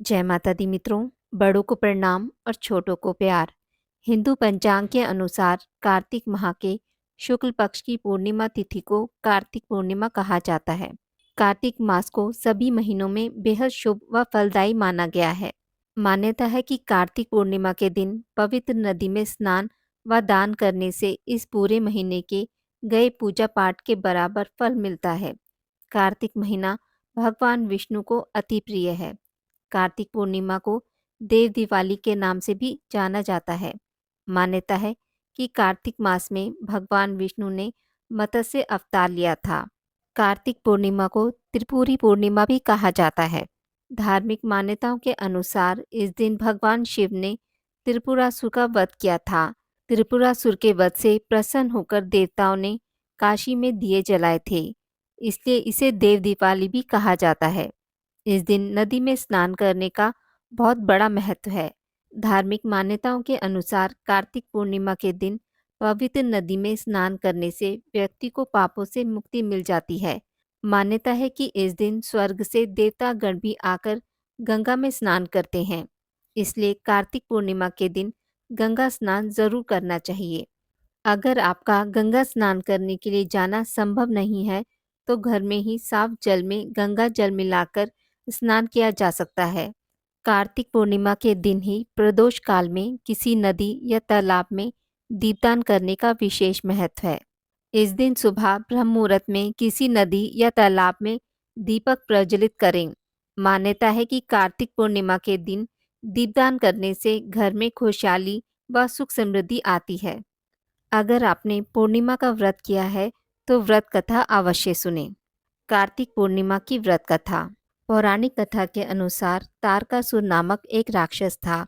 जय माता दी मित्रों। बड़ों को प्रणाम और छोटों को प्यार। हिंदू पंचांग के अनुसार कार्तिक माह के शुक्ल पक्ष की पूर्णिमा तिथि को कार्तिक पूर्णिमा कहा जाता है। कार्तिक मास को सभी महीनों में बेहद शुभ व फलदायी माना गया है। मान्यता है कि कार्तिक पूर्णिमा के दिन पवित्र नदी में स्नान व दान करने से इस पूरे महीने के गए पूजा पाठ के बराबर फल मिलता है। कार्तिक महीना भगवान विष्णु को अति प्रिय है। कार्तिक पूर्णिमा को देव दिवाली के नाम से भी जाना जाता है। मान्यता है कि कार्तिक मास में भगवान विष्णु ने मत्स्य अवतार लिया था। कार्तिक पूर्णिमा को त्रिपुरी पूर्णिमा भी कहा जाता है। धार्मिक मान्यताओं के अनुसार इस दिन भगवान शिव ने त्रिपुरासुर का वध किया था। त्रिपुरासुर के वध से प्रसन्न होकर देवताओं ने काशी में दिए जलाए थे, इसलिए इसे देव दिवाली भी कहा जाता है। इस दिन नदी में स्नान करने का बहुत बड़ा महत्व है। धार्मिक मान्यताओं के अनुसार कार्तिक पूर्णिमा के दिन पवित्र नदी में स्नान करने से व्यक्ति को पापों से मुक्ति मिल जाती है। मान्यता है कि इस दिन स्वर्ग से देवता गण भी आकर गंगा में स्नान करते हैं, इसलिए कार्तिक पूर्णिमा के दिन गंगा स्नान जरूर करना चाहिए। अगर आपका गंगा स्नान करने के लिए जाना संभव नहीं है, तो घर में ही साफ जल में गंगा जल मिलाकर स्नान किया जा सकता है। कार्तिक पूर्णिमा के दिन ही प्रदोष काल में किसी नदी या तालाब में दीपदान करने का विशेष महत्व है। इस दिन सुबह ब्रह्म मुहूर्त में किसी नदी या तालाब में दीपक प्रज्वलित करें। मान्यता है कि कार्तिक पूर्णिमा के दिन दीपदान करने से घर में खुशहाली व सुख समृद्धि आती है। अगर आपने पूर्णिमा का व्रत किया है तो व्रत कथा अवश्य सुनें। कार्तिक पूर्णिमा की व्रत कथा। पौराणिक कथा के अनुसार तारकासुर नामक एक राक्षस था।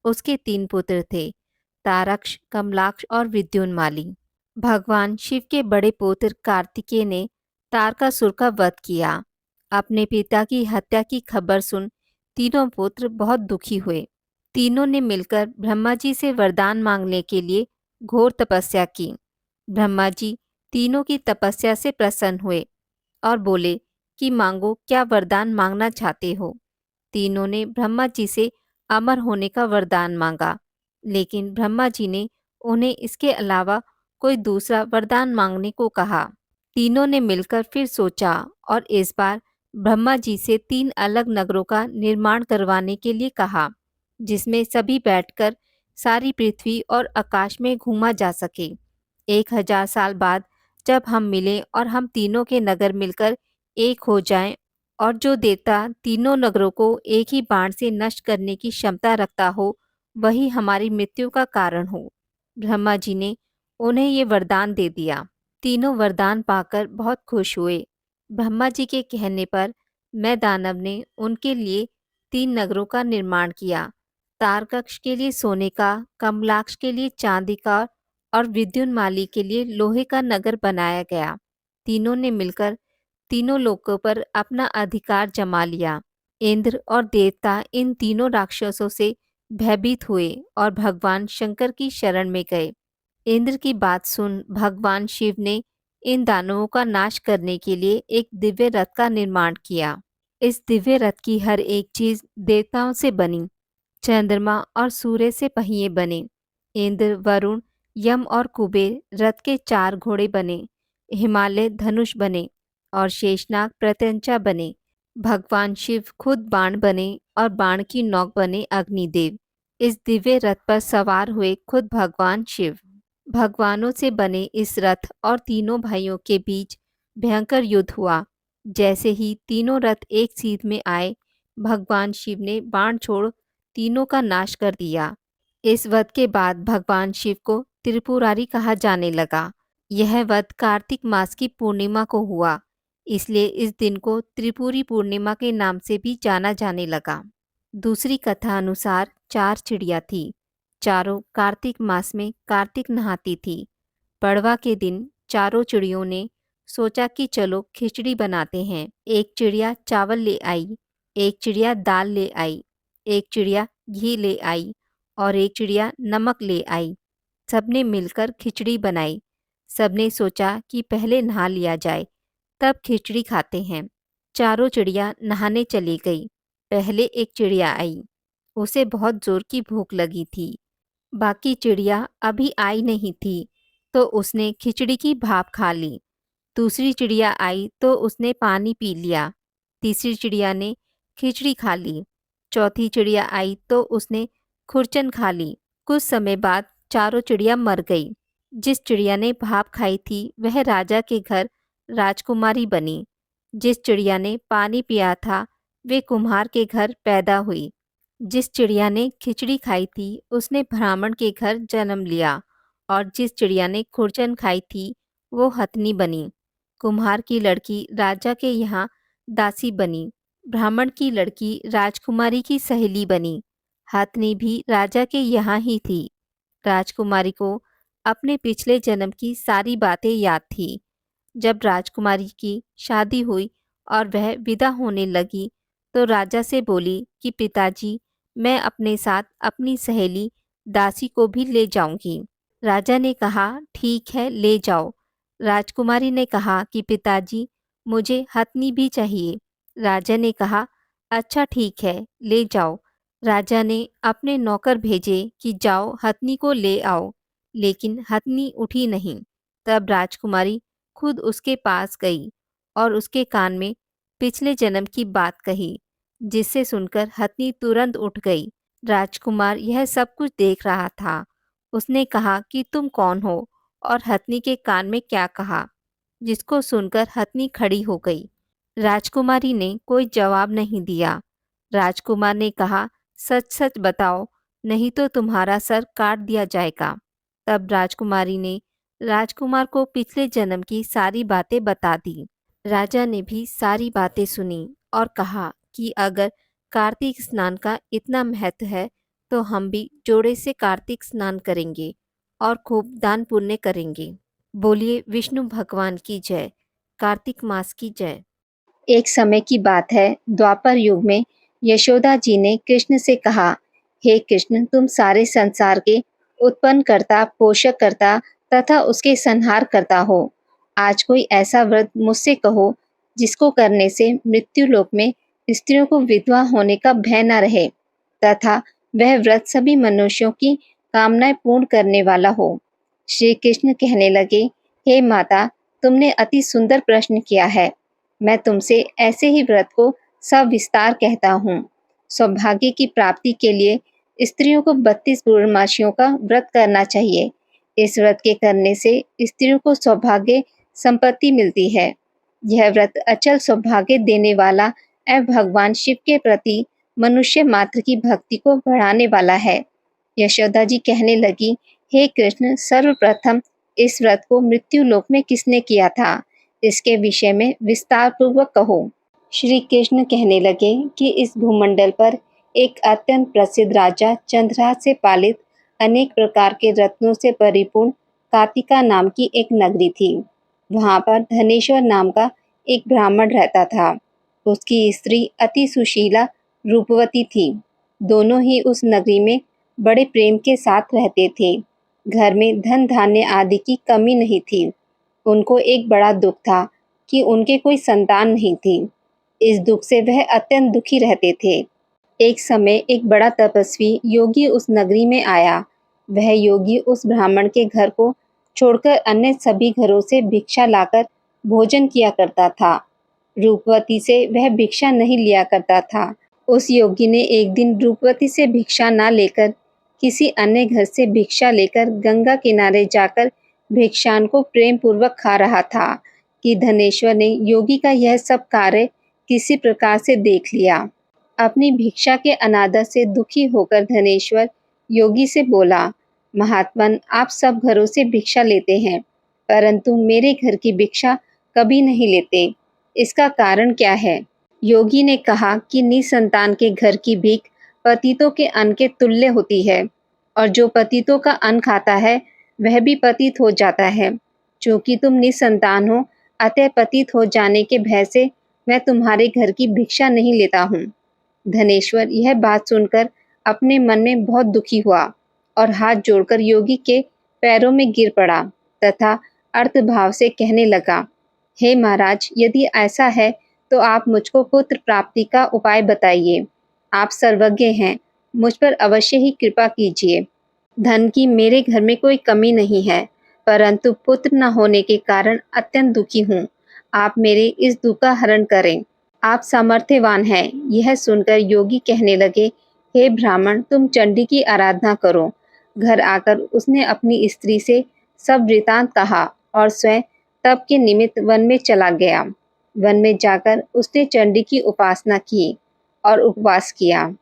उसके 3 पुत्र थे, तारक्ष, कमलाक्ष और विद्युन्माली। भगवान शिव के बड़े पुत्र कार्तिकेय ने तारकासुर का वध किया। अपने पिता की हत्या की खबर सुन तीनों पुत्र बहुत दुखी हुए। तीनों ने मिलकर ब्रह्मा जी से वरदान मांगने के लिए घोर तपस्या की। ब्रह्मा जी तीनों की तपस्या से प्रसन्न हुए और बोले कि मांगो, क्या वरदान मांगना चाहते हो। तीनों ने ब्रह्मा जी से अमर होने का वरदान मांगा, लेकिन ब्रह्मा जी ने उन्हें इसके अलावा कोई दूसरा वरदान मांगने को कहा। तीनों ने मिलकर फिर सोचा और इस बार ब्रह्मा जी से 3 अलग नगरों का निर्माण करवाने के लिए कहा, जिसमें सभी बैठकर सारी पृथ्वी और आकाश में घूमा जा सके। 1000 साल बाद जब हम मिलें और हम तीनों के नगर मिलकर एक हो जाएं, और जो देवता तीनों नगरों को एक ही बाण से नष्ट करने की क्षमता रखता हो, वही हमारी मृत्यु का कारण हो। ब्रह्मा जी ने उन्हें ये वरदान दे दिया। तीनों वरदान पाकर बहुत खुश हुए। ब्रह्मा जी के कहने पर मैं दानव ने उनके लिए 3 नगरों का निर्माण किया। तारकक्ष के लिए सोने का, कमलाक्ष के लिए चांदी का और विद्युन्माली के लिए लोहे का नगर बनाया गया। तीनों ने मिलकर तीनों लोकों पर अपना अधिकार जमा लिया। इंद्र और देवता इन तीनों राक्षसों से भयभीत हुए और भगवान शंकर की शरण में गए। इंद्र की बात सुन भगवान शिव ने इन दानवों का नाश करने के लिए एक दिव्य रथ का निर्माण किया। इस दिव्य रथ की हर एक चीज देवताओं से बनी। चंद्रमा और सूर्य से पहिए बने। इंद्र, वरुण, यम और कुबेर रथ के 4 घोड़े बने। हिमालय धनुष बने और शेषनाग प्रत्यंचा बने। भगवान शिव खुद बाण बने और बाण की नोक बने अग्निदेव। इस दिव्य रथ पर सवार हुए खुद भगवान शिव। भगवानों से बने इस रथ और तीनों भाइयों के बीच भयंकर युद्ध हुआ। जैसे ही तीनों रथ एक सीध में आए, भगवान शिव ने बाण छोड़ तीनों का नाश कर दिया। इस वध के बाद भगवान शिव को त्रिपुरारी कहा जाने लगा। यह वध कार्तिक मास की पूर्णिमा को हुआ, इसलिए इस दिन को त्रिपुरी पूर्णिमा के नाम से भी जाना जाने लगा। दूसरी कथा अनुसार 4 चिड़िया थी। चारों कार्तिक मास में कार्तिक नहाती थी। पड़वा के दिन चारों चिड़ियों ने सोचा कि चलो खिचड़ी बनाते हैं। एक चिड़िया चावल ले आई, एक चिड़िया दाल ले आई, एक चिड़िया घी ले आई और एक चिड़िया नमक ले आई। सबने मिलकर खिचड़ी बनाई। सबने सोचा कि पहले नहा लिया जाए, तब खिचड़ी खाते हैं। चारों चिड़िया नहाने चली गई। पहले एक चिड़िया आई। उसे बहुत जोर की भूख लगी थी। बाकी चिड़िया अभी आई नहीं थी, तो उसने खिचड़ी की भाप खा ली। दूसरी चिड़िया आई तो उसने पानी पी लिया। तीसरी चिड़िया ने खिचड़ी खा ली। चौथी चिड़िया आई तो उसने खुरचन खा ली। कुछ समय बाद चारों चिड़िया मर गई। जिस चिड़िया ने भाप खाई थी वह राजा के घर राजकुमारी बनी। जिस चिड़िया ने पानी पिया था वे कुम्हार के घर पैदा हुई। जिस चिड़िया ने खिचड़ी खाई थी उसने ब्राह्मण के घर जन्म लिया, और जिस चिड़िया ने खुरचन खाई थी वो हथनी बनी। कुम्हार की लड़की राजा के यहाँ दासी बनी। ब्राह्मण की लड़की राजकुमारी की सहेली बनी। हथनी भी राजा के यहाँ ही थी। राजकुमारी को अपने पिछले जन्म की सारी बातें याद थी। जब राजकुमारी की शादी हुई और वह विदा होने लगी तो राजा से बोली कि पिताजी, मैं अपने साथ अपनी सहेली दासी को भी ले जाऊंगी। राजा ने कहा, ठीक है, ले जाओ। राजकुमारी ने कहा कि पिताजी, मुझे हथनी भी चाहिए। राजा ने कहा, अच्छा ठीक है, ले जाओ। राजा ने अपने नौकर भेजे कि जाओ हथनी को ले आओ, लेकिन हथनी उठी नहीं। तब राजकुमारी खुद उसके पास गई और उसके कान में पिछले जन्म की बात कही, जिसे सुनकर हथनी तुरंत उठ गई। राजकुमार यह सब कुछ देख रहा था। उसने कहा कि तुम कौन हो और हथनी के कान में क्या कहा, जिसको सुनकर हथनी खड़ी हो गई। राजकुमारी ने कोई जवाब नहीं दिया। राजकुमार ने कहा, सच सच बताओ, नहीं तो तुम्हारा सर काट दिया जाएगा। तब राजकुमारी ने राजकुमार को पिछले जन्म की सारी बातें बता दी। राजा ने भी सारी बातें सुनी और कहा कि अगर कार्तिक स्नान का इतना महत्व है तो हम भी जोड़े से कार्तिक स्नान करेंगे और खूब दान पुण्य करेंगे। बोलिए विष्णु भगवान की जय, कार्तिक मास की जय। एक समय की बात है, द्वापर युग में यशोदा जी ने कृष्ण से कहा, हे कृष्ण, तुम सारे संसार के उत्पन्न करता, पोषक करता तथा उसके संहार करता हो। आज कोई ऐसा व्रत मुझसे कहो जिसको करने से मृत्यु लोक में स्त्रियों को विधवा होने का भय न रहे तथा वह व्रत सभी मनुष्यों की कामनाएं पूर्ण करने वाला हो। श्री कृष्ण कहने लगे, हे माता, तुमने अति सुंदर प्रश्न किया है। मैं तुमसे ऐसे ही व्रत को सविस्तार कहता हूँ। सौभाग्य की प्राप्ति के लिए स्त्रियों को 32 पूर्णमासियों का व्रत करना चाहिए। इस व्रत के करने से स्त्रियों को सौभाग्य संपत्ति मिलती है। यह व्रत अचल सौभाग्य देने वाला एवं भगवान शिव के प्रति मनुष्य मात्र की भक्ति को बढ़ाने वाला है। यशोदा जी कहने लगी, हे कृष्ण, सर्वप्रथम इस व्रत को मृत्यु लोक में किसने किया था, इसके विषय में विस्तार पूर्वक कहो। श्री कृष्ण कहने लगे कि इस भूमंडल पर एक अत्यंत प्रसिद्ध राजा चंद्रहास से पालित अनेक प्रकार के रत्नों से परिपूर्ण कार्तिका नाम की एक नगरी थी। वहां पर धनेश्वर नाम का एक ब्राह्मण रहता था। उसकी स्त्री अति सुशीला रूपवती थी। दोनों ही उस नगरी में बड़े प्रेम के साथ रहते थे। घर में धन धान्य आदि की कमी नहीं थी। उनको एक बड़ा दुख था कि उनके कोई संतान नहीं थी। इस दुख से वह अत्यंत दुखी रहते थे। एक समय एक बड़ा तपस्वी योगी उस नगरी में आया। वह योगी उस ब्राह्मण के घर को छोड़कर अन्य सभी घरों से भिक्षा लाकर भोजन किया करता था। रूपवती से वह भिक्षा नहीं लिया करता था। उस योगी ने एक दिन रूपवती से भिक्षा ना लेकर किसी अन्य घर से भिक्षा लेकर गंगा किनारे जाकर भिक्षान को प्रेम पूर्वक खा रहा था कि धनेश्वर ने योगी का यह सब कार्य किसी प्रकार से देख लिया। अपनी भिक्षा के अनादर से दुखी होकर धनेश्वर योगी से बोला, महात्मन, आप सब घरों से भिक्षा लेते हैं, परंतु मेरे घर की भिक्षा कभी नहीं लेते। इसका कारण क्या है? योगी ने कहा कि निसंतान के घर की भीख पतितों के अन्न के तुल्य होती है, और जो पतितों का अन्न खाता है वह भी पतित हो जाता है। चूंकि तुम निसंतान हो, अतः पतित हो जाने के भय से मैं तुम्हारे घर की भिक्षा नहीं लेता हूँ। धनेश्वर यह बात सुनकर अपने मन में बहुत दुखी हुआ और हाथ जोड़कर योगी के पैरों में गिर पड़ा तथा अर्थभाव से कहने लगा, हे महाराज, यदि ऐसा है तो आप मुझको पुत्र प्राप्ति का उपाय बताइए। आप सर्वज्ञ हैं, मुझ पर अवश्य ही कृपा कीजिए। धन की मेरे घर में कोई कमी नहीं है, परंतु पुत्र न होने के कारण अत्यंत दुखी हूँ। आप मेरे इस दुख का हरण करें। आप सामर्थ्यवान हैं। यह सुनकर योगी कहने लगे, हे ब्राह्मण, तुम चंडी की आराधना करो। घर आकर उसने अपनी स्त्री से सब वृतांत कहा और स्वयं तप के निमित्त वन में चला गया। वन में जाकर उसने चंडी की उपासना की और उपवास किया।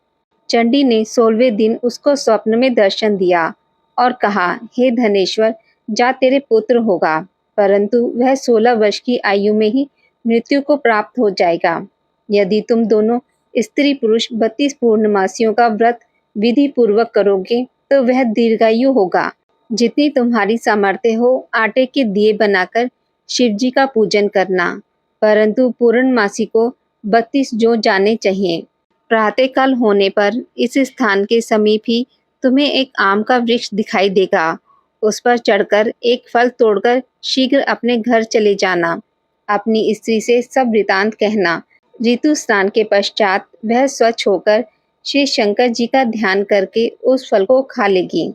चंडी ने 16वें दिन उसको स्वप्न में दर्शन दिया और कहा, हे धनेश्वर, जा तेरे पुत्र होगा, परंतु वह 16 वर्ष की आयु में ही मृत्यु को प्राप्त हो जाएगा। यदि तुम दोनों स्त्री पुरुष 32 पूर्णमासियों का व्रत विधि पूर्वक करोगे तो वह दीर्घायु होगा। जितनी तुम्हारी सामर्थ्य हो आटे के दिए बनाकर शिव जी का पूजन करना, परंतु पूर्णमासी को 32 जो जाने चाहिए। प्रातःकाल होने पर इस स्थान के समीप ही तुम्हें एक आम का वृक्ष दिखाई देगा। उस पर चढ़कर एक फल तोड़कर शीघ्र अपने घर चले जाना। अपनी स्त्री से सब वृतांत कहना। ऋतु स्नान के पश्चात वह स्वच्छ होकर श्री शंकर जी का ध्यान करके उस फल को खा लेगी।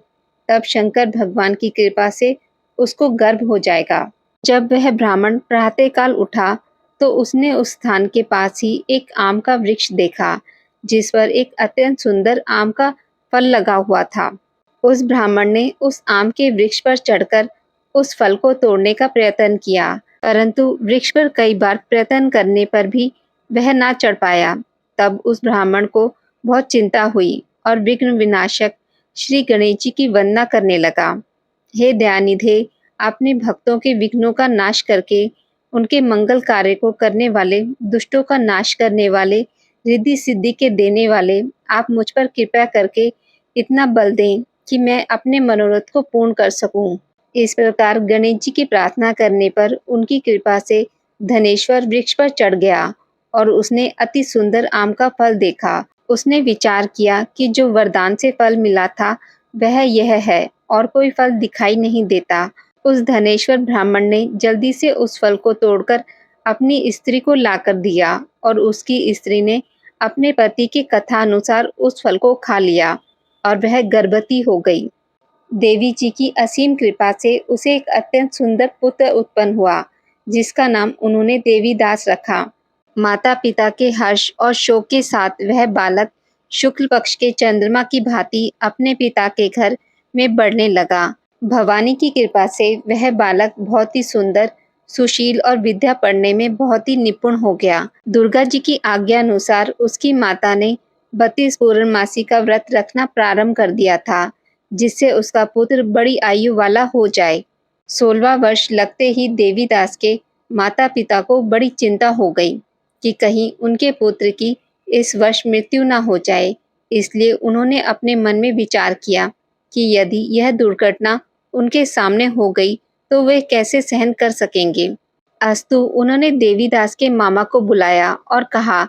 तब शंकर भगवान की कृपा से उसको गर्भ हो जाएगा। जब वह ब्राह्मण प्रातःकाल उठा तो उसने उस स्थान के पास ही एक आम का वृक्ष देखा, जिस पर एक अत्यंत सुंदर आम का फल लगा हुआ था। उस ब्राह्मण ने उस आम के वृक्ष पर चढ़कर उस फल को तोड़ने का प्रयत्न किया, परंतु वृक्ष पर कई बार प्रयत्न करने पर भी वह ना चढ़ पाया। तब उस ब्राह्मण को बहुत चिंता हुई और विघ्न विनाशक श्री गणेश जी की वंदना करने लगा। हे दयानिधे, अपने भक्तों के विघ्नों का नाश करके उनके मंगल कार्य को करने वाले, दुष्टों का नाश करने वाले, रिद्धि सिद्धि के देने वाले, आप मुझ पर कृपा करके इतना बल दें कि मैं अपने मनोरथ को पूर्ण कर सकूं। इस प्रकार गणेश जी की प्रार्थना करने पर उनकी कृपा से धनेश्वर वृक्ष पर चढ़ गया और उसने अति सुंदर आम का फल देखा। उसने विचार किया कि जो वरदान से फल मिला था वह यह है और कोई फल दिखाई नहीं देता। उस धनेश्वर ब्राह्मण ने जल्दी से उस फल को तोड़कर अपनी स्त्री को लाकर दिया और उसकी स्त्री ने अपने पति की कथा अनुसार उस फल को खा लिया और वह गर्भवती हो गई। देवी जी की असीम कृपा से उसे एक अत्यंत सुंदर पुत्र उत्पन्न हुआ, जिसका नाम उन्होंने देवीदास रखा। माता पिता के हर्ष और शोक के साथ वह बालक शुक्ल पक्ष के चंद्रमा की भांति अपने पिता के घर में बढ़ने लगा। भवानी की कृपा से वह बालक बहुत ही सुंदर, सुशील और विद्या पढ़ने में बहुत ही निपुण हो गया। दुर्गा जी की आज्ञा अनुसार उसकी माता ने 32 पूर्णमासी का व्रत रखना प्रारंभ कर दिया था, जिससे उसका पुत्र बड़ी आयु वाला हो जाए। 16वां वर्ष लगते ही देवीदास के माता पिता को बड़ी चिंता हो गई कि कहीं उनके पुत्र की इस वर्ष मृत्यु न हो जाए। इसलिए उन्होंने अपने मन में विचार किया कि यदि यह दुर्घटना उनके सामने हो गई तो वे कैसे सहन कर सकेंगे। अस्तु उन्होंने देवीदास के मामा को बुलाया और कहा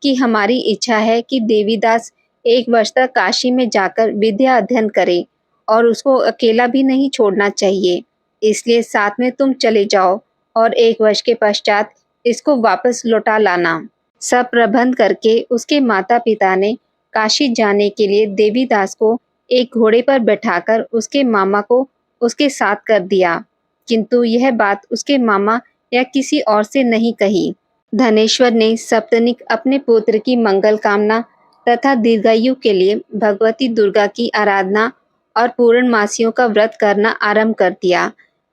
कि हमारी इच्छा है कि देवीदास 1 वर्ष तक काशी में जाकर विद्या अध्ययन करे और उसको अकेला भी नहीं छोड़ना चाहिए। इसलिए साथ में तुम चले जाओ और 1 वर्ष के पश्चात इसको वापस लौटा लाना। सब प्रबंध करके उसके माता पिता ने काशी जाने के लिए देवीदास को एक घोड़े पर बैठाकर उसके मामा को उसके साथ कर दिया, किंतु यह बात उसके मामा या किसी और से नहीं कही। धनेश्वर ने सप्तनिक अपने पुत्र की मंगल कामना तथा दीर्घायु के लिए भगवती दुर्गा की आराधना और पूर्णमासियों का व्रत करना आरंभ कर दिया।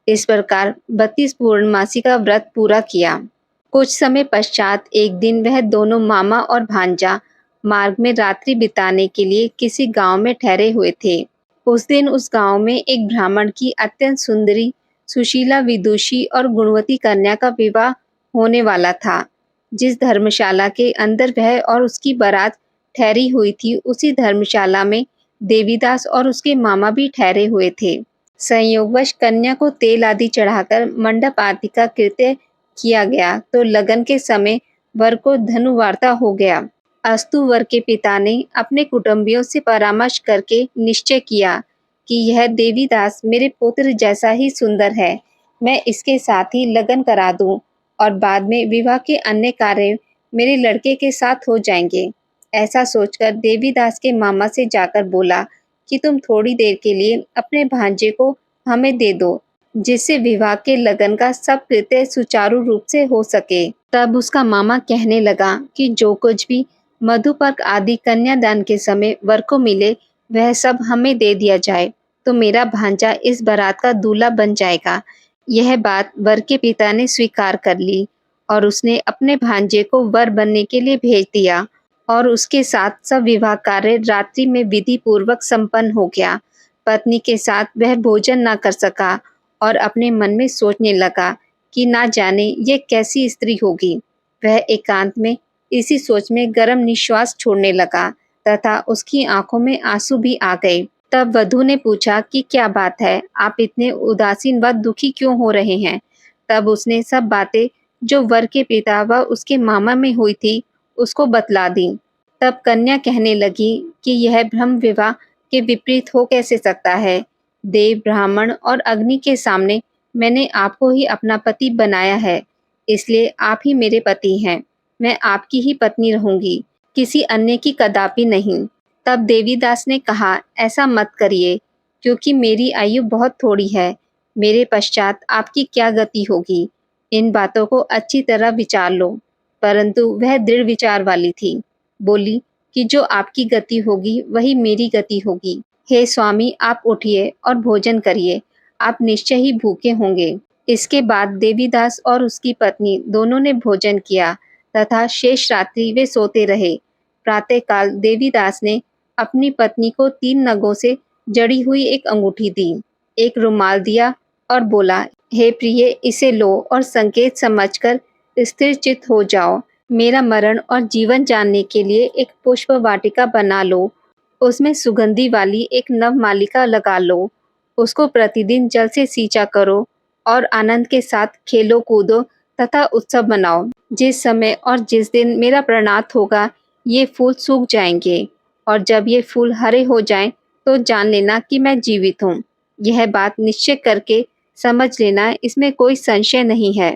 इस प्रकार 32 पूर्णमासी का व्रत पूरा किया। कुछ समय पश्चात एक दिन वह दोनों मामा और भांजा मार्ग में रात्रि बिताने के लिए किसी गांव में ठहरे हुए थे। उस दिन उस गांव में एक ब्राह्मण की अत्यंत सुंदरी, सुशीला, विदुषी और गुणवती कन्या का विवाह होने वाला था। जिस धर्मशाला के अंदर वह और उसकी बारात ठहरी हुई थी, उसी धर्मशाला में देवीदास और उसके मामा भी ठहरे हुए थे। संयोगवश कन्या को तेल आदि चढ़ाकर मंडप आदि का कृत्य किया गया तो लगन के समय वर को धनुवार्ता हो गया। अस्तु वर के पिता ने अपने कुटुंबियों से परामर्श करके निश्चय किया कि यह देवीदास मेरे पुत्र जैसा ही सुंदर है, मैं इसके साथ ही लगन करा दूं और बाद में विवाह के अन्य कार्य मेरे लड़के के साथ हो जाएंगे। ऐसा सोचकर देवीदास के मामा से जाकर बोला कि तुम थोड़ी देर के लिए अपने भांजे को हमें दे दो, जिससे विवाह के लगन का सब कृत्य सुचारू रूप से हो सके। तब उसका मामा कहने लगा कि जो कुछ भी मधुपर्क आदि कन्यादान के समय वर को मिले वह सब हमें दे दिया जाए, तो मेरा भांजा इस बारात का दूल्हा बन जाएगा। यह बात वर के पिता ने स्वीकार कर ली और उसने अपने भांजे को वर बनने के लिए भेज दिया और उसके साथ सब विवाह कार्य रात्रि में विधि पूर्वक संपन्न हो गया। पत्नी के साथ वह भोजन ना कर सका और अपने मन में सोचने लगा कि ना जाने ये कैसी स्त्री होगी। वह एकांत में इसी सोच में गर्म निश्वास छोड़ने लगा तथा उसकी आंखों में आंसू भी आ गए। तब वधू ने पूछा कि क्या बात है, आप इतने उदासीन व दुखी क्यों हो रहे हैं? तब उसने सब बातें जो वर के पिता व उसके मामा में हुई थी उसको बतला दी। तब कन्या कहने लगी कि यह ब्रह्म विवाह के विपरीत हो कैसे सकता है? देव, ब्राह्मण और अग्नि के सामने मैंने आपको ही अपना पति बनाया है, इसलिए आप ही मेरे पति हैं। मैं आपकी ही पत्नी रहूंगी, किसी अन्य की कदापि नहीं। तब देवीदास ने कहा, ऐसा मत करिए, क्योंकि मेरी आयु बहुत थोड़ी है। मेरे पश्चात आपकी क्या गति होगी? इन बातों को अच्छी तरह विचार लो। परंतु वह दृढ़ विचार वाली थी। बोली कि जो आपकी गति होगी वही मेरी गति होगी। हे स्वामी, आप उठिए और भोजन करिए, आप निश्चय ही भूखे होंगे। इसके बाद देवीदास और उसकी पत्नी दोनों ने भोजन किया तथा शेष रात्रि वे सोते रहे। प्रातःकाल देवीदास ने अपनी पत्नी को 3 नगों से जड़ी हुई एक अंगूठी दी, एक रुमाल दिया और बोला, हे प्रिय, इसे लो और संकेत समझकर स्थिर चित्त हो जाओ। मेरा मरण और जीवन जानने के लिए एक पुष्प वाटिका बना लो, उसमें सुगंधी वाली एक नवमालिका लगा लो, उसको प्रतिदिन जल से सींचा करो और आनंद के साथ खेलो कूदो तथा उत्सव मनाओ। जिस समय और जिस दिन मेरा प्रणात होगा ये फूल सूख जाएंगे और जब ये फूल हरे हो जाएं तो जान लेना कि मैं जीवित हूँ। यह बात निश्चय करके समझ लेना, इसमें कोई संशय नहीं है।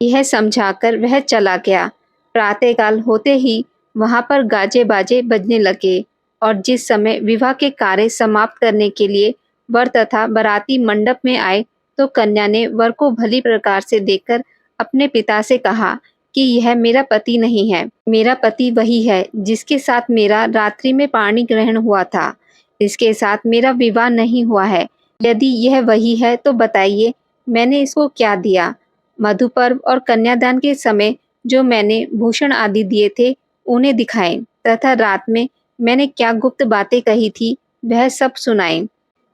यह समझाकर वह चला गया। प्रातःकाल होते ही वहां पर गाजे बाजे बजने लगे और जिस समय विवाह के कार्य समाप्त करने के लिए वर तथा बाराती मंडप में आए तो कन्या ने वर को भली प्रकार से देखकर अपने पिता से कहा कि यह मेरा पति नहीं है। मेरा पति वही है जिसके साथ मेरा रात्रि में पाणी ग्रहण हुआ था। इसके साथ मेरा विवाह नहीं हुआ है। यदि यह वही है तो बताइए, मैंने इसको क्या दिया? मधुपर्व और कन्यादान के समय जो मैंने भूषण आदि दिए थे उन्हें दिखाएं तथा रात में मैंने क्या गुप्त बातें कही थी वह सब सुनाएं।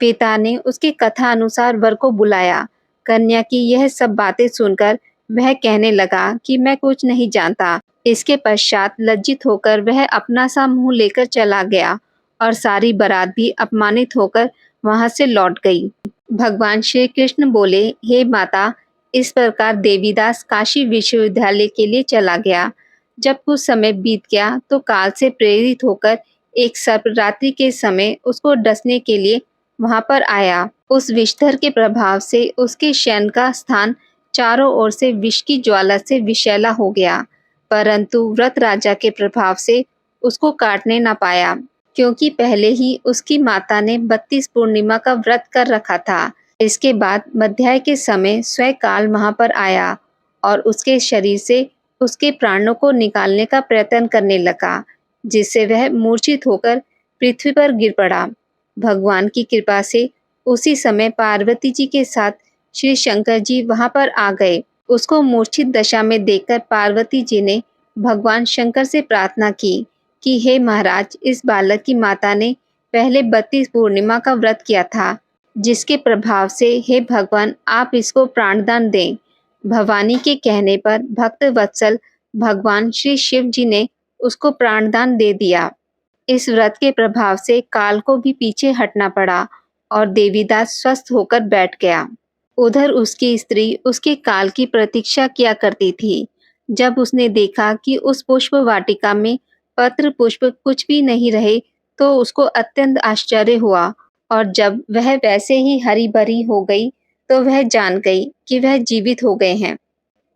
पिता ने उसके कथा अनुसार वर को बुलाया। कन्या की यह सब बातें सुनकर वह कहने लगा कि मैं कुछ नहीं जानता। इसके पश्चात लज्जित होकर वह अपना सा मुंह लेकर चला गया और सारी बारात भी अपमानित होकर वहां से लौट गई। भगवान श्री कृष्ण बोले, हे माता, इस प्रकार देवीदास काशी विश्वविद्यालय के लिए चला गया। जब कुछ समय बीत गया तो काल से प्रेरित होकर एक सर्प रात्रि के समय उसको डसने के लिए वहां पर आया। उस विषधर के प्रभाव से उसके शयन का स्थान चारों ओर से विष की ज्वाला से विषैला हो गया, परंतु व्रत राजा के प्रभाव से उसको काटने न पाया, क्योंकि पहले ही उसकी माता ने 32 पूर्णिमा का व्रत कर रखा था। इसके बाद मध्याह्न के समय स्वयं काल वहां पर आया और उसके शरीर से उसके प्राणों को निकालने का प्रयत्न करने लगा, जिससे वह मूर्छित होकर पृथ्वी पर गिर पड़ा। भगवान की कृपा से उसी समय पार्वती जी के साथ श्री शंकर जी वहां पर आ गए। उसको मूर्छित दशा में देखकर पार्वती जी ने भगवान शंकर से प्रार्थना की कि हे महाराज, इस बालक की माता ने पहले 32 पूर्णिमा का व्रत किया था, जिसके प्रभाव से हे भगवान आप इसको प्राणदान दें। भवानी के कहने पर भक्त वत्सल भगवान श्री शिव जी ने उसको प्राणदान दे दिया। इस व्रत के प्रभाव से काल को भी पीछे हटना पड़ा और देवीदास स्वस्थ होकर बैठ गया। उधर उसकी स्त्री उसके काल की प्रतीक्षा किया करती थी। जब उसने देखा कि उस पुष्प वाटिका में पत्र पुष्प कुछ भी नहीं रहे तो उसको अत्यंत आश्चर्य हुआ और जब वह वैसे ही हरी भरी हो गई तो वह जान गई कि वह जीवित हो गए हैं।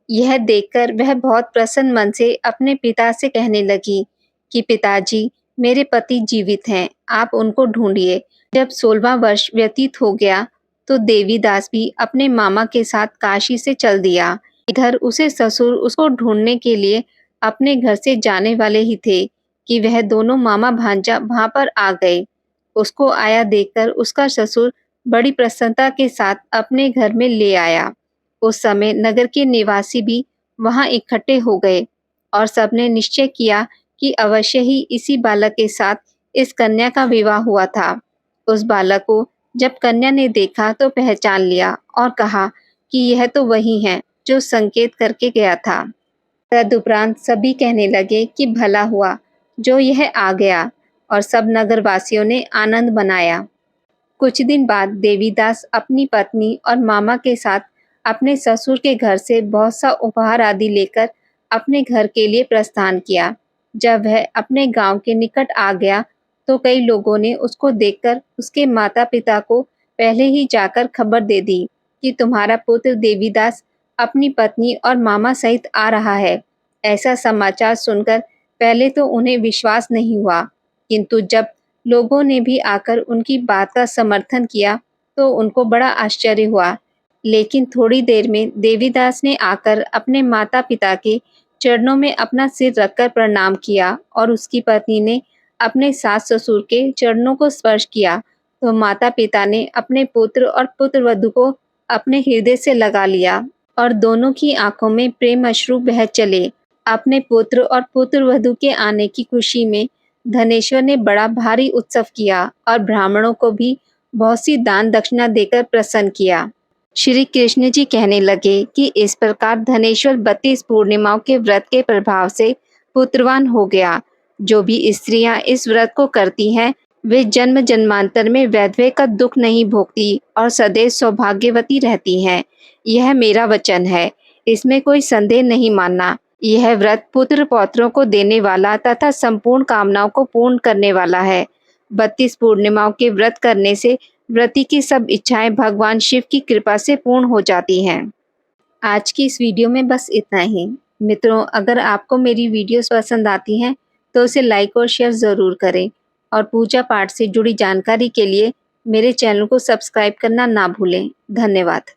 यह देखकर वह बहुत प्रसन्न मन से अपने पिता से कहने लगी कि पिताजी, मेरे पति जीवित हैं, आप उनको ढूंढिए। जब 16वां वर्ष व्यतीत हो गया तो देवीदास भी अपने मामा के साथ काशी से चल दिया। इधर उसे ससुर उसको ढूंढने के लिए अपने घर से जाने वाले ही थे कि वह दोनों मामा भांजा वहां पर आ गए। उसको आया देखकर उसका ससुर बड़ी प्रसन्नता के साथ अपने घर में ले आया। उस समय नगर के निवासी भी वहां इकट्ठे हो गए और सबने निश्चय किया कि अवश्य ही इसी बालक के साथ इस कन्या का विवाह हुआ था। उस बालक को जब कन्या ने देखा तो पहचान लिया और कहा कि यह तो वही है जो संकेत करके गया था। तदुपरांत सभी कहने लगे कि भला हुआ जो यह आ गया और सब नगरवासियों ने आनंद मनाया। कुछ दिन बाद देवीदास अपनी पत्नी और मामा के साथ अपने ससुर के घर से बहुत सा उपहार आदि लेकर अपने घर के लिए प्रस्थान किया। जब वह अपने गांव के निकट आ गया तो कई लोगों ने उसको देखकर उसके माता पिता को पहले ही जाकर खबर दे दी कि तुम्हारा पुत्र देवीदास अपनी पत्नी और मामा सहित आ रहा है। ऐसा समाचार सुनकर पहले तो उन्हें विश्वास नहीं हुआ, किंतु जब लोगों ने भी आकर उनकी बात का समर्थन किया तो उनको बड़ा आश्चर्य हुआ। लेकिन थोड़ी देर में देवीदास ने आकर अपने माता पिता के चरणों में अपना सिर रखकर प्रणाम किया और उसकी पत्नी ने अपने सास ससुर के चरणों को स्पर्श किया तो माता पिता ने अपने पुत्र और पुत्रवधू को अपने हृदय से लगा लिया और दोनों की आंखों में प्रेम अश्रु बह चले। अपने पुत्र और पुत्रवधू के आने की खुशी में धनेश्वर ने बड़ा भारी उत्सव किया और ब्राह्मणों को भी बहुत सी दान दक्षिणा देकर प्रसन्न किया। श्री कृष्ण जी कहने लगे कि इस प्रकार धनेश्वर 32 पूर्णिमाओं के व्रत के प्रभाव से पुत्रवान हो गया। जो भी स्त्रियां इस व्रत को करती हैं वे जन्म जन्मांतर में वैधव्य का दुख नहीं भोगती और सदैव सौभाग्यवती रहती हैं। यह मेरा वचन है, इसमें कोई संदेह नहीं मानना। यह व्रत पुत्र पौत्रों को देने वाला तथा संपूर्ण कामनाओं को पूर्ण करने वाला है। 32 पूर्णिमाओं के व्रत करने से व्रती की सब इच्छाएं भगवान शिव की कृपा से पूर्ण हो जाती हैं। आज की इस वीडियो में बस इतना ही। मित्रों, अगर आपको मेरी वीडियोस पसंद आती हैं तो उसे लाइक और शेयर ज़रूर करें और पूजा पाठ से जुड़ी जानकारी के लिए मेरे चैनल को सब्सक्राइब करना ना भूलें। धन्यवाद।